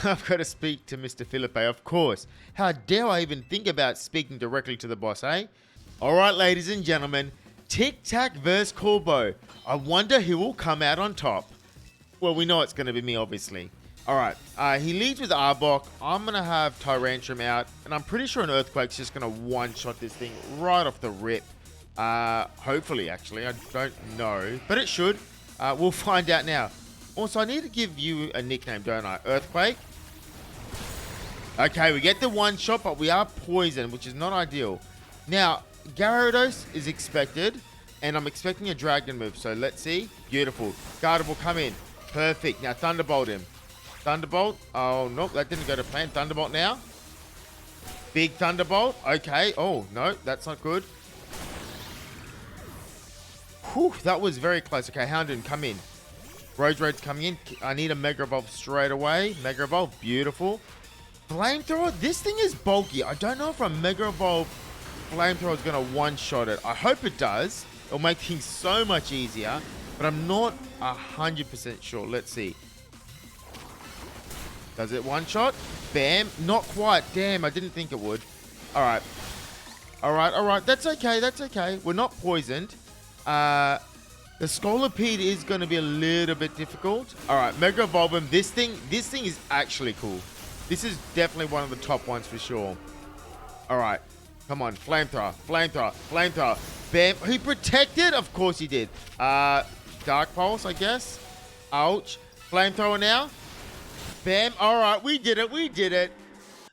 I've got to speak to Mr. Felipe, of course. How dare I even think about speaking directly to the boss, eh? Alright ladies and gentlemen, Tic Tac vs Corbo. I wonder who will come out on top. Well, we know it's going to be me, obviously. Alright, he leads with Arbok. I'm going to have Tyrantrum out, and I'm pretty sure an Earthquake's just going to one-shot this thing right off the rip. Hopefully, actually. I don't know, but it should. We'll find out now. Also, I need to give you a nickname, don't I? Earthquake. Okay, we get the one shot, but we are poisoned, which is not ideal. Now, Gyarados is expected, and I'm expecting a Dragon move, so let's see. Beautiful. Gardevoir, come in. Perfect. Now, Thunderbolt him. Thunderbolt. Oh, nope, that didn't go to plan. Thunderbolt now. Big Thunderbolt. Okay. Oh, no, that's not good. Whew, that was very close. Okay, Houndoom, come in. Road's coming in. I need a Mega Evolve straight away. Mega Evolve, beautiful. Flamethrower, this thing is bulky. I don't know if a Mega Evolve Flamethrower is going to one-shot it. I hope it does. It'll make things so much easier, but I'm not 100% sure. Let's see. Does it one-shot? Bam. Not quite. Damn, I didn't think it would. All right. All right, all right. That's okay. That's okay. We're not poisoned. The Scolipede is going to be a little bit difficult. All right, Mega Evolve him. This thing is actually cool. This is definitely one of the top ones for sure. All right, come on, Flamethrower, Flamethrower, Flamethrower. Bam, he protected? Of course he did. Dark Pulse, I guess. Ouch. Flamethrower now. Bam, all right, we did it, we did it.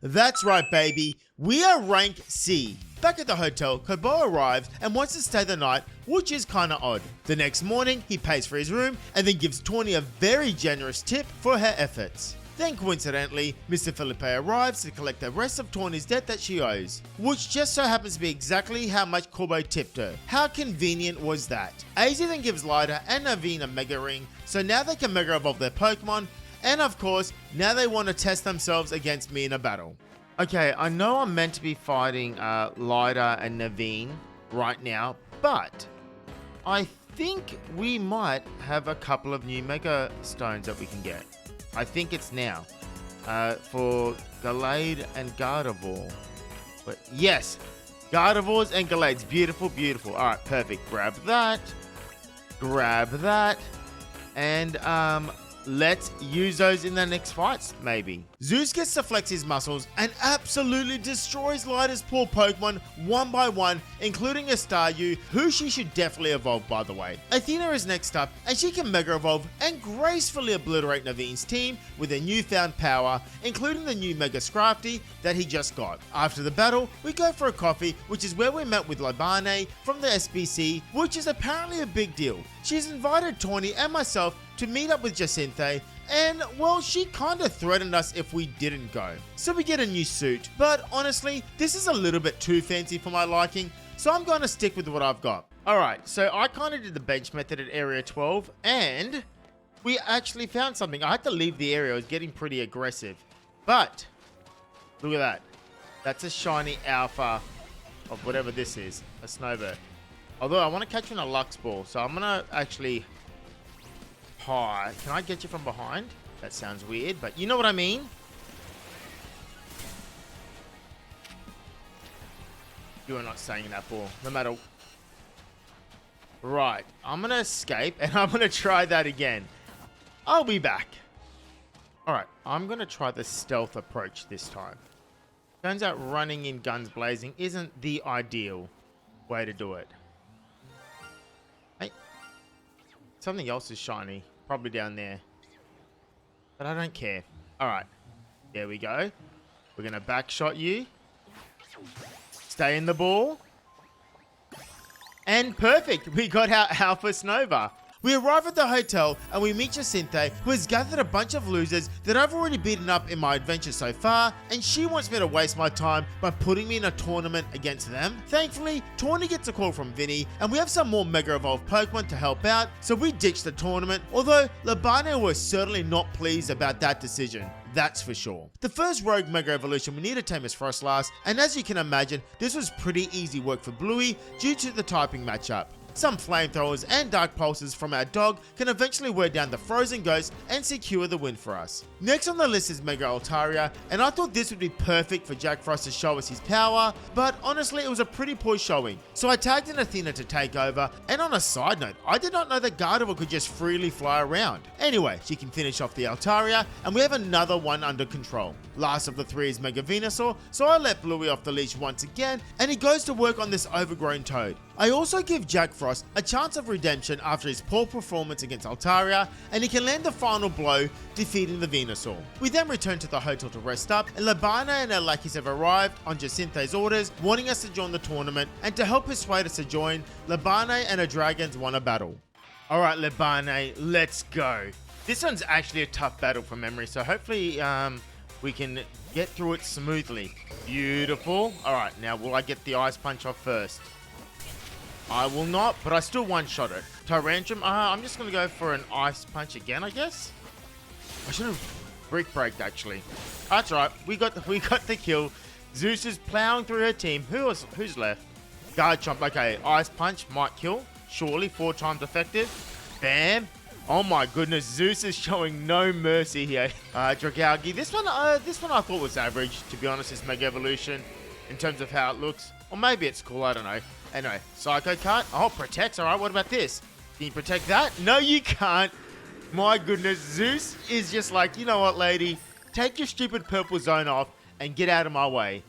That's right, baby. We are rank C. Back at the hotel, Corbo arrives and wants to stay the night, which is kinda odd. The next morning, he pays for his room and then gives Tawny a very generous tip for her efforts. Then coincidentally, Mr. Felipe arrives to collect the rest of Tawny's debt that she owes, which just so happens to be exactly how much Corbo tipped her. How convenient was that? AZ then gives Lyda and Naveen a Mega Ring, so now they can Mega Evolve their Pokemon, and of course, now they want to test themselves against me in a battle. Okay, I know I'm meant to be fighting Lyda and Naveen right now, but I think we might have a couple of new Mega Stones that we can get. I think it's now for Gallade and Gardevoir. But yes, Gardevoirs and Gallades. Beautiful, beautiful. All right, perfect. Grab that. Grab that. And let's use those in the next fights, maybe. Zeus gets to flex his muscles and absolutely destroys Lyda's poor Pokemon one by one, including a Staryu, who she should definitely evolve, by the way. Athena is next up, and she can Mega Evolve and gracefully obliterate Naveen's team with her newfound power, including the new Mega Scrafty that he just got. After the battle, we go for a coffee, which is where we met with Libane from the SBC, which is apparently a big deal. She's invited Tawny and myself to meet up with Jacinthe, and well, she kinda threatened us if we didn't go. So we get a new suit, but honestly, this is a little bit too fancy for my liking, so I'm gonna stick with what I've got. Alright, so I kinda did the bench method at Area 12, and we actually found something. I had to leave the area, it was getting pretty aggressive. But, look at that. That's a shiny alpha of whatever this is, a Snowbird. Although I want to catch you in a Lux Ball, so I'm gonna actually... Hi, can I get you from behind? That sounds weird, but you know what I mean. You are not staying in that ball, no matter... Right, I'm going to escape, and I'm going to try that again. I'll be back. Alright, I'm going to try the stealth approach this time. Turns out running in guns blazing isn't the ideal way to do it. Hey, something else is shiny, probably down there. But I don't care. Alright, there we go. We're going to backshot you. Stay in the ball. And perfect, we got our Alpha Snova. We arrive at the hotel and we meet Jacinthe, who has gathered a bunch of losers that I've already beaten up in my adventure so far, and she wants me to waste my time by putting me in a tournament against them. Thankfully, Tawny gets a call from Vinny, and we have some more Mega Evolved Pokemon to help out, so we ditch the tournament, although Labane was certainly not pleased about that decision. That's for sure. The first Rogue Mega Evolution we need to tame is Frostlass, and as you can imagine, this was pretty easy work for Bluey due to the typing matchup. Some flamethrowers and dark pulses from our dog can eventually wear down the frozen ghost and secure the win for us. Next on the list is Mega Altaria, and I thought this would be perfect for Jack Frost to show us his power, but honestly it was a pretty poor showing. So I tagged in Athena to take over, and on a side note, I did not know that Gardevoir could just freely fly around. Anyway, she can finish off the Altaria, and we have another one under control. Last of the three is Mega Venusaur, so I let Bluey off the leash once again, and he goes to work on this overgrown toad. I also give Jack Frost a chance of redemption after his poor performance against Altaria, and he can land the final blow, defeating the Venusaur. We then return to the hotel to rest up, and Labane and our lackeys have arrived on Jacinthe's orders, wanting us to join the tournament, and to help persuade us to join, Labane and her dragons want a battle. Alright Labane, let's go. This one's actually a tough battle from memory, so hopefully we can get through it smoothly. Beautiful. Alright, now will I get the Ice Punch off first? I will not, but I still one-shot it. Tyrantrum, I'm just going to go for an Ice Punch again, I guess. I should have Brick Breaked, actually. That's right, we got the kill. Zeus is plowing through her team. Who's left? Garchomp, okay, Ice Punch might kill. Surely, 4 times effective. Bam. Oh my goodness, Zeus is showing no mercy here. Dragalge, this one I thought was average, to be honest, this Mega Evolution, in terms of how it looks. Or maybe it's cool, I don't know. Anyway, Psycho Cut. Oh, protects. Alright, what about this? Can you protect that? No, you can't. My goodness, Zeus is just like, you know what, lady? Take your stupid purple zone off and get out of my way.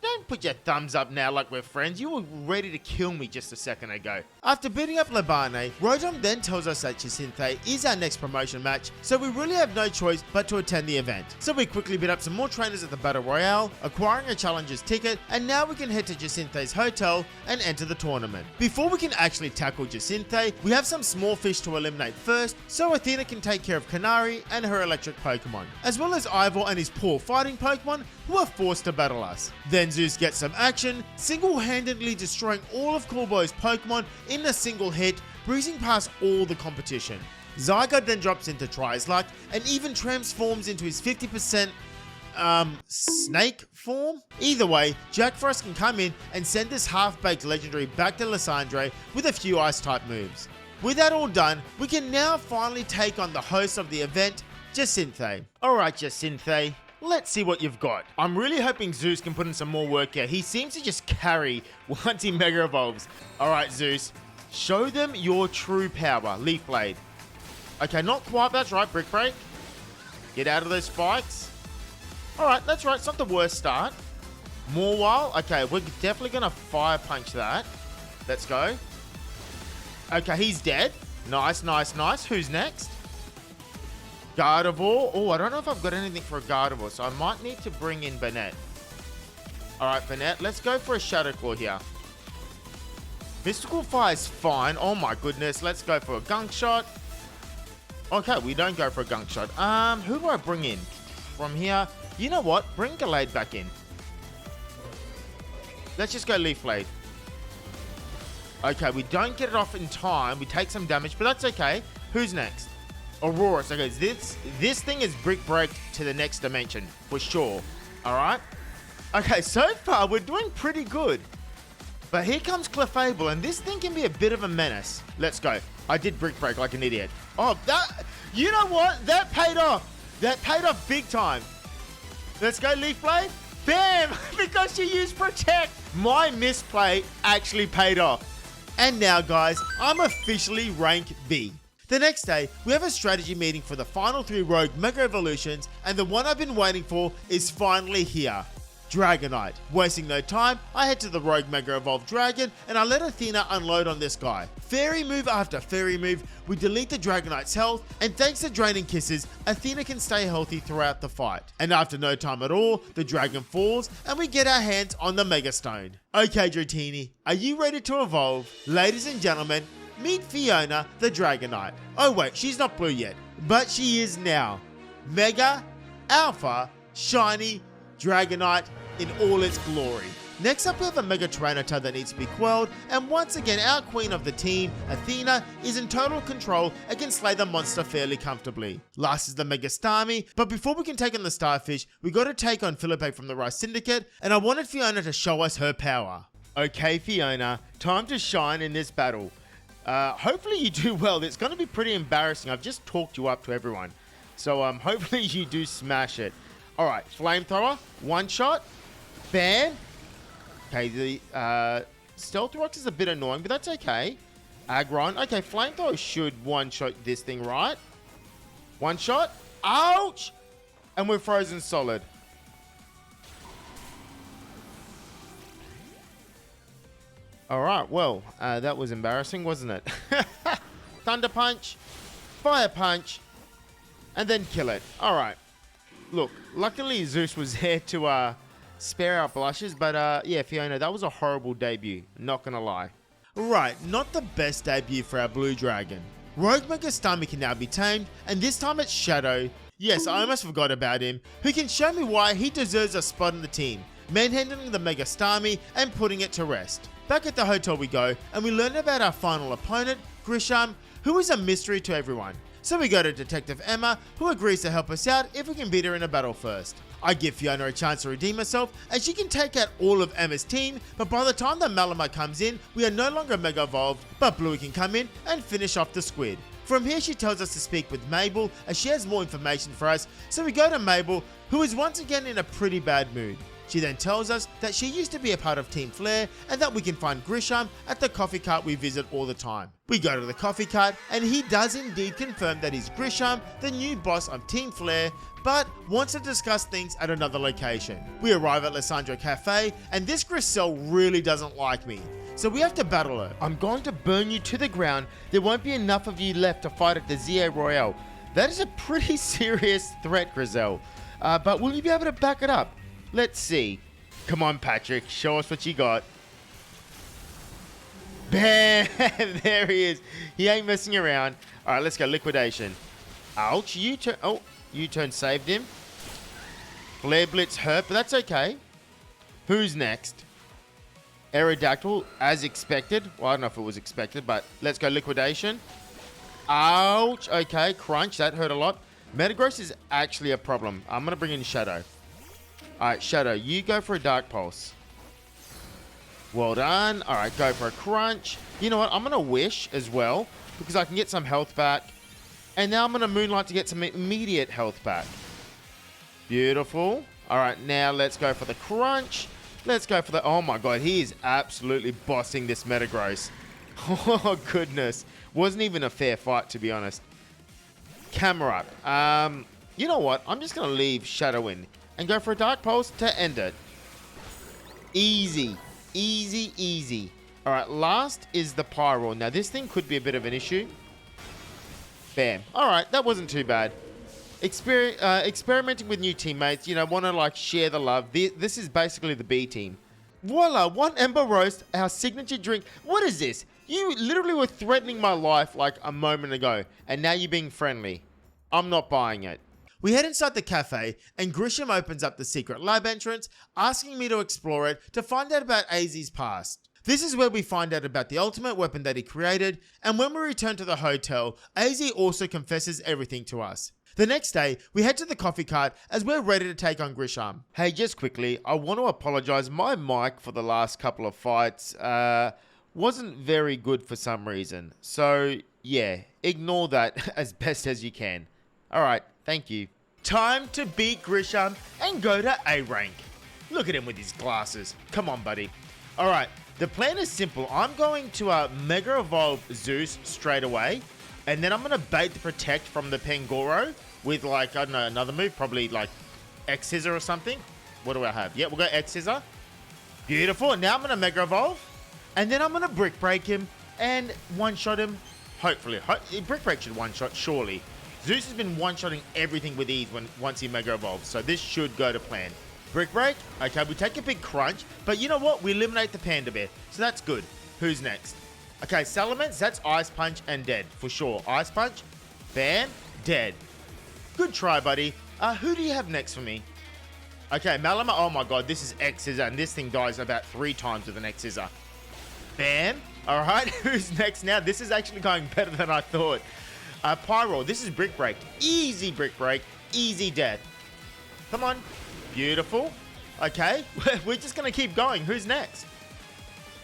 Don't put your thumbs up now like we're friends. You were ready to kill me just a second ago. After beating up Labane, Rotom then tells us that Jacinthe is our next promotion match, so we really have no choice but to attend the event. So we quickly beat up some more trainers at the Battle Royale, acquiring a challenger's ticket, and now we can head to Jacinthe's hotel and enter the tournament. Before we can actually tackle Jacinthe, we have some small fish to eliminate first, so Athena can take care of Canary and her electric Pokemon, as well as Ivor and his poor fighting Pokemon, who are forced to battle us. Then Zeus gets some action, single-handedly destroying all of Corbo's Pokemon in a single hit, breezing past all the competition. Zygarde then drops into Try His Luck and even transforms into his 50% snake form? Either way, Jack Frost can come in and send this half-baked legendary back to Lysandre with a few Ice-type moves. With that all done, we can now finally take on the host of the event, Jacinthe. Alright Jacinthe, let's see what you've got. I'm really hoping Zeus can put in some more work here. He seems to just carry once he Mega Evolves. Alright Zeus, show them your true power. Leaf Blade. Okay, not quite, that's right, Brick Break. Get out of those spikes. Alright, that's right, it's not the worst start. Morwile, okay, we're definitely going to Fire Punch that. Let's go. Okay, he's dead. Nice, nice, nice. Who's next? Gardevoir. Oh, I don't know if I've got anything for a Gardevoir, so I might need to bring in Banette. Alright, Banette, let's go for a Shadow Claw here. Mystical Fire is fine. Oh my goodness, let's go for a Gunk Shot. Okay, we don't go for a Gunk Shot. Who do I bring in? From here, you know what? Bring Gallade back in. Let's just go Leaf Blade. Okay, we don't get it off in time. We take some damage, but that's okay. Who's next? Aurorus. Okay, this thing is Brick Break to the next dimension, for sure. Alright? Okay, so far, we're doing pretty good. But here comes Clefable, and this thing can be a bit of a menace. Let's go. I did Brick Break like an idiot. Oh, that... You know what? That paid off. That paid off big time. Let's go, Leaf Blade. Bam! Because she used Protect. My misplay actually paid off. And now, guys, I'm officially rank B. The next day, we have a strategy meeting for the final 3 Rogue Mega Evolutions, and the one I've been waiting for is finally here. Dragonite. Wasting no time, I head to the Rogue Mega Evolved Dragon and I let Athena unload on this guy. Fairy move after fairy move, we delete the Dragonite's health, and thanks to Draining Kisses, Athena can stay healthy throughout the fight. And after no time at all, the dragon falls and we get our hands on the Mega Stone. Okay, Dratini, are you ready to evolve? Ladies and gentlemen, meet Fiona the Dragonite. Oh wait, she's not blue yet, but she is now. Mega, Alpha, Shiny, Dragonite in all its glory. Next up we have a Mega Tyranitar that needs to be quelled, and once again our queen of the team, Athena, is in total control and can slay the monster fairly comfortably. Last is the Mega Starmie, but before we can take on the Starfish, we got to take on Philippe from the Rice Syndicate, and I wanted Fiona to show us her power. Okay Fiona, time to shine in this battle. Hopefully you do well. It's going to be pretty embarrassing. I've just talked you up to everyone. So hopefully you do smash it. Alright, Flamethrower, one shot, bam. Okay, the Stealth Rocks is a bit annoying, but that's okay. Aggron, okay, Flamethrower should one shot this thing, right? One shot, ouch! And we're frozen solid. Alright, well, that was embarrassing, wasn't it? Thunder Punch, Fire Punch, and then kill it. Alright. Look, luckily Zeus was there to spare our blushes, but yeah, Fiona, that was a horrible debut, not gonna lie. Right, not the best debut for our blue dragon. Rogue Mega Starmie can now be tamed, and this time it's Shadow. Yes, I almost forgot about him, who can show me why he deserves a spot in the team, manhandling the Mega Starmie and putting it to rest. Back at the hotel we go, and we learn about our final opponent, Grisham, who is a mystery to everyone. So we go to Detective Emma, who agrees to help us out if we can beat her in a battle first. I give Fiona a chance to redeem herself, and she can take out all of Emma's team, but by the time the Malamute comes in, we are no longer Mega Evolved, but Bluey can come in and finish off the squid. From here she tells us to speak with Mabel, as she has more information for us, so we go to Mabel, who is once again in a pretty bad mood. She then tells us that she used to be a part of Team Flare and that we can find Grisham at the coffee cart we visit all the time. We go to the coffee cart and he does indeed confirm that he's Grisham, the new boss of Team Flare, but wants to discuss things at another location. We arrive at Lissandra Cafe and this Griselle really doesn't like me, so we have to battle her. I'm going to burn you to the ground. There won't be enough of you left to fight at the ZA Royale. That is a pretty serious threat, Griselle. But will you be able to back it up? Let's see. Come on, Patrick. Show us what you got. Bam! There he is. He ain't messing around. All right, let's go. Liquidation. Ouch. U-turn. Oh, U-turn saved him. Flare Blitz hurt, but that's okay. Who's next? Aerodactyl, as expected. Well, I don't know if it was expected, but let's go. Liquidation. Ouch. Okay, Crunch. That hurt a lot. Metagross is actually a problem. I'm going to bring in Shadow. Alright, Shadow, you go for a Dark Pulse. Well done. Alright, go for a Crunch. You know what? I'm going to Wish as well, because I can get some health back. And now I'm going to Moonlight to get some immediate health back. Beautiful. Alright, now let's go for the Crunch. Let's go for the... Oh my god, he is absolutely bossing this Metagross. Oh, goodness. Wasn't even a fair fight, to be honest. Camerupt. You know what? I'm just going to leave Shadow in and go for a Dark Pulse to end it. Easy. Easy, easy. Alright, last is the Pyro. Now, this thing could be a bit of an issue. Bam. Alright, that wasn't too bad. Experimenting with new teammates, you know, want to, like, share the love. This is basically the B team. Voila, one Ember Roast, our signature drink. What is this? You literally were threatening my life, like, a moment ago, and now you're being friendly. I'm not buying it. We head inside the cafe, and Grisham opens up the secret lab entrance, asking me to explore it to find out about AZ's past. This is where we find out about the ultimate weapon that he created, and when we return to the hotel, AZ also confesses everything to us. The next day, we head to the coffee cart as we're ready to take on Grisham. Hey, just quickly, I want to apologize. My mic for the last couple of fights wasn't very good for some reason. So, yeah, ignore that as best as you can. Alright, thank you. Time to beat Grisham and go to A rank. Look at him with his glasses. Come on, buddy. All right, the plan is simple. I'm going to Mega Evolve Zeus straight away, and then I'm going to bait the Protect from the Pangoro with, like, I don't know, another move, probably like X-Scissor or something. What do I have? Yeah, we'll go X-Scissor. Beautiful. Now I'm going to Mega Evolve, and then I'm going to Brick Break him and one-shot him. Hopefully. Brick Break should one-shot, surely. Zeus has been one-shotting everything with ease once he Mega Evolves, so this should go to plan. Brick Break. Okay, we take a big crunch, but you know what? We eliminate the Panda Bear, so that's good. Who's next? Okay, Salamence, that's Ice Punch and dead, for sure. Ice Punch, bam, dead. Good try, buddy. Who do you have next for me? Okay, Malama, oh my god, this is X-Scissor, and this thing dies about 3 times with an X-Scissor. Bam. All right, who's next now? This is actually going better than I thought. Pyro, this is Brick Break. Easy Brick Break, easy death. Come on. Beautiful. Okay, we're just going to keep going. Who's next?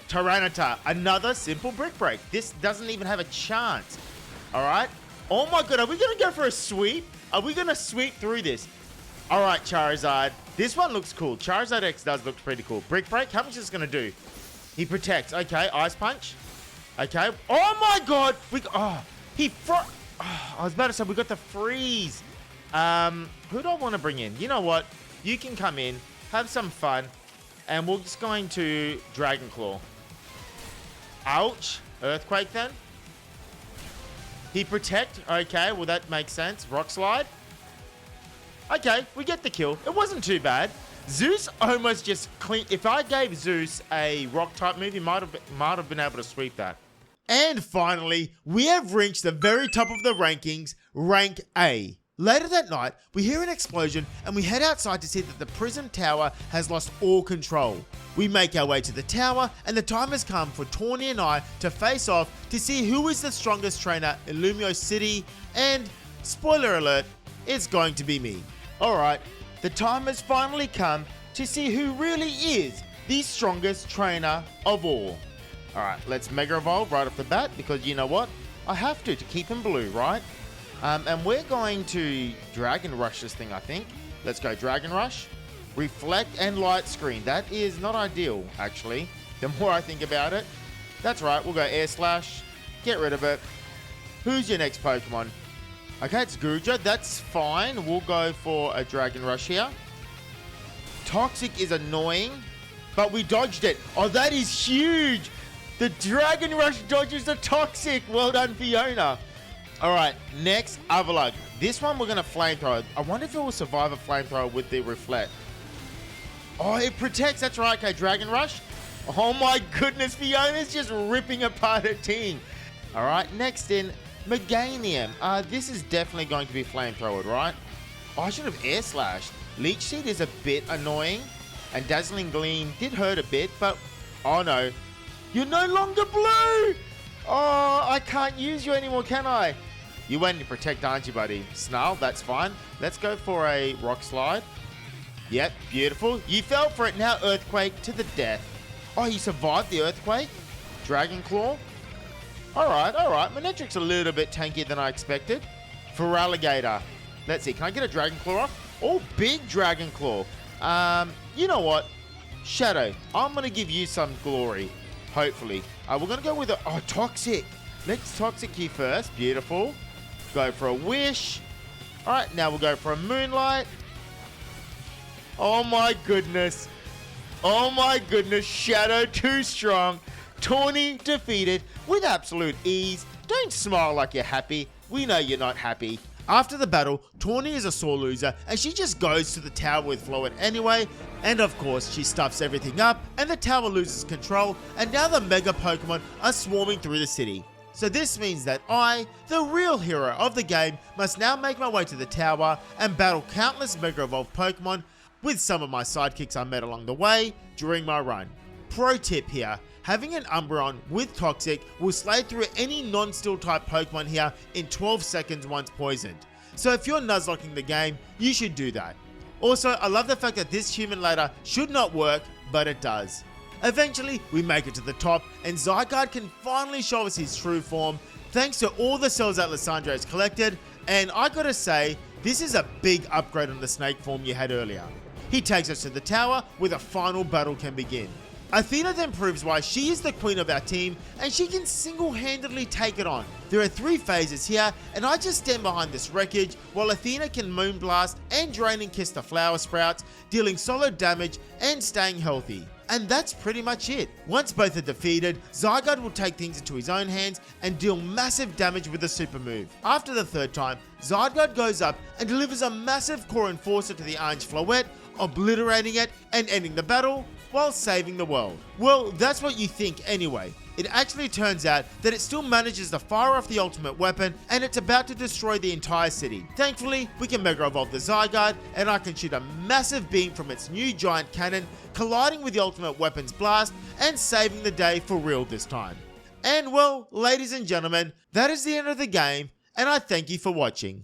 Tyranitar, another simple Brick Break. This doesn't even have a chance. All right. Oh my god, are we going to go for a sweep? Are we going to sweep through this? All right, Charizard. This one looks cool. Charizard X does look pretty cool. Brick Break, how much is this going to do? He protects. Okay, Ice Punch. Okay. Oh my god. I was about to say, we got the freeze. Who do I want to bring in? You know what? You can come in, have some fun, and we're just going to Dragon Claw. Ouch. Earthquake then. He protect. Okay, well that makes sense. Rock Slide. Okay, we get the kill. It wasn't too bad. Zeus almost just clean. If I gave Zeus a rock type move, he might have been able to sweep that. And finally, we have reached the very top of the rankings, rank A. Later that night, we hear an explosion and we head outside to see that the prison tower has lost all control. We make our way to the tower and the time has come for Tawny and I to face off to see who is the strongest trainer in Lumio City, and spoiler alert, it's going to be me. Alright, the time has finally come to see who really is the strongest trainer of all. Alright, let's Mega Evolve right off the bat, because you know what? I have to keep him blue, right? And we're going to Dragon Rush this thing, I think. Let's go Dragon Rush. Reflect and Light Screen. That is not ideal, actually. The more I think about it. That's right, we'll go Air Slash. Get rid of it. Who's your next Pokemon? Okay, it's Guja. That's fine. We'll go for a Dragon Rush here. Toxic is annoying, but we dodged it. Oh, that is huge. The Dragon Rush dodges the Toxic. Well done, Fiona. All right, next, Avalugg. This one we're going to Flamethrower. I wonder if it will survive a Flamethrower with the Reflect. Oh, it protects. That's right. Okay, Dragon Rush. Oh my goodness, Fiona's just ripping apart her team. All right, next in, Meganium. This is definitely going to be Flamethrowered, right? Oh, I should have Air Slashed. Leech Seed is a bit annoying, and Dazzling Gleam did hurt a bit, but oh no. You're no longer blue! Oh, I can't use you anymore, can I? You went to protect, aren't you, buddy? Snarl, that's fine. Let's go for a Rock Slide. Yep, beautiful. You fell for it. Now Earthquake to the death. Oh, you survived the Earthquake? Dragon Claw? Alright. Manetric's a little bit tankier than I expected. For Alligator. Let's see, can I get a Dragon Claw off? Oh, big Dragon Claw. You know what? Shadow, I'm going to give you some glory. Hopefully. We're going to go with a Toxic. Let's Toxic you first. Beautiful. Go for a Wish. Alright, now we'll go for a Moonlight. Oh my goodness. Oh my goodness. Shadow too strong. Tawny defeated with absolute ease. Don't smile like you're happy. We know you're not happy. After the battle, Tawny is a sore loser and she just goes to the tower with Floet anyway, and of course she stuffs everything up and the tower loses control, and now the Mega Pokemon are swarming through the city. So this means that I, the real hero of the game, must now make my way to the tower and battle countless Mega Evolved Pokemon with some of my sidekicks I met along the way during my run. Pro tip here, having an Umbreon with Toxic will slay through any non-steel type Pokemon here in 12 seconds once poisoned. So if you're Nuzlocking the game, you should do that. Also, I love the fact that this human ladder should not work, but it does. Eventually, we make it to the top, and Zygarde can finally show us his true form, thanks to all the cells that Lysandre has collected, and I gotta say, this is a big upgrade on the snake form you had earlier. He takes us to the tower where the final battle can begin. Athena then proves why she is the queen of our team and she can single-handedly take it on. There are 3 phases here and I just stand behind this wreckage while Athena can Moonblast and Draining Kiss the flower sprouts, dealing solid damage and staying healthy. And that's pretty much it. Once both are defeated, Zygarde will take things into his own hands and deal massive damage with a super move. After the 3rd time, Zygarde goes up and delivers a massive core enforcer to the Orange Floette, obliterating it and ending the battle while saving the world. Well, that's what you think anyway. It actually turns out that it still manages to fire off the ultimate weapon and it's about to destroy the entire city. Thankfully, we can Mega Evolve the Zygarde and I can shoot a massive beam from its new giant cannon, colliding with the ultimate weapon's blast and saving the day for real this time. And well, ladies and gentlemen, that is the end of the game and I thank you for watching.